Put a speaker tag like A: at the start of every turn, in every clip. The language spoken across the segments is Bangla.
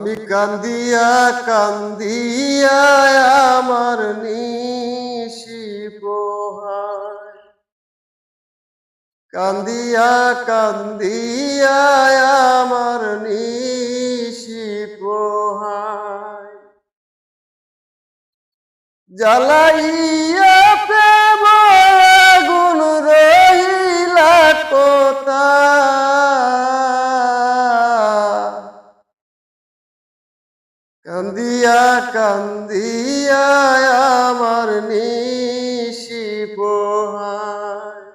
A: আমি কান্দিয়া কান্দিয়া আমার নিশি পোহায়, কান্দিয়া কান্দিয়া আমার নিশি পোহায়, জ্বালাইয়া প্রেম আগুন রহিলা কোথায়, কান্দিয়া কান্দিয়া আমার নিশি পোহায়,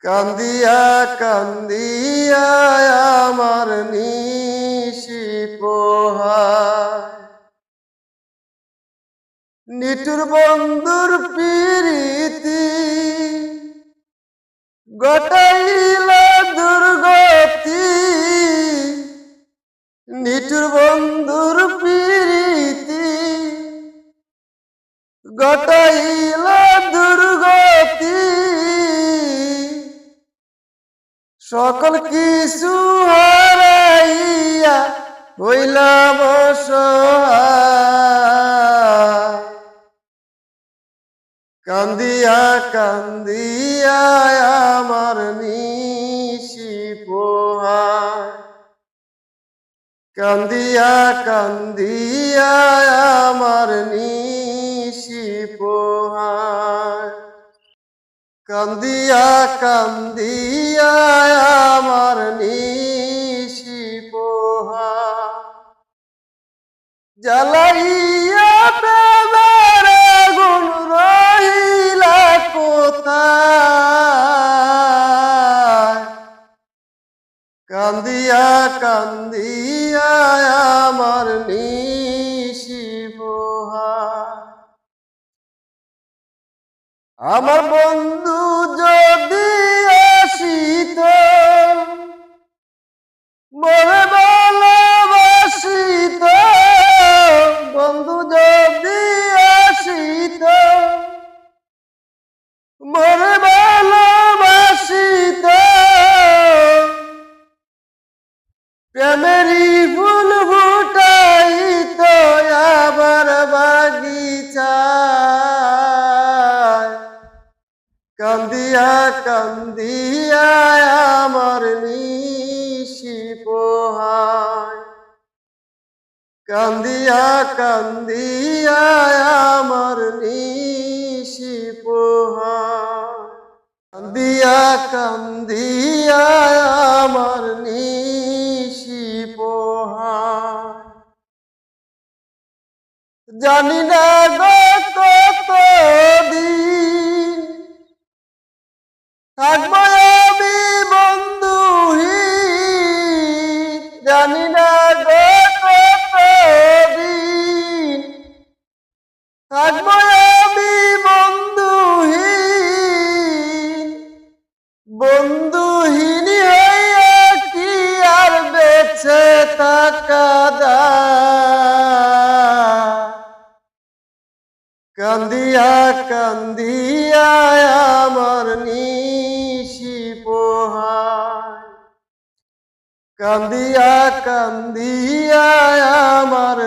A: কান্দিয়া কান্দিয়া আমার নিশি পোহায়, নিঠুর বন্ধুর প্রীতি ঘটাইল দুর্গতি, নিঠুর বন্ধুর প্রীতি ঘটাইল দুর্গতি, সকল কিছু হারাইয়া হইলাম অসহায়, কান্দিয়া কান্দিয়া আমার নিশি পোহায়, কান্দিয়া কান্দিয়া আমার নিশি পোহায়, কান্দিয়া কান্দিয়া আমার নিশি পোহায়, জ্বালাইয়া প্রেমের আগুন রহিলা কোথায়, কান্দিয়া কান্দিয়া আমার নিশি পোহায়, আমার বন্ধু যদি আসিত মনে ভালোবাসিত, বন্ধু যদি আসিত মনে ভালোবাসিত, প্রেমেরই ফুল ফুটাইত আবার বাগিচায়, কান্দিয়া কান্দিয়া আমার নিশি পোহায়, কান্দিয়া কান্দিয়া আমার নিশি পোহায়, কান্দিয়া কান্দিয়া আমার নিশি পোহায়, জানি না গো কতদিন থাকবো আমি বন্ধুহীন, জানি না গো কতদিন থাকবো আমি বন্ধুহীন, বন্ধুহীন হইয়া কি আর বেঁচে থাকা যায়, কান্দিয়া কান্দিয়া আমার নিশি পোহায়, কান্দিয়া কান্দিয়া আমার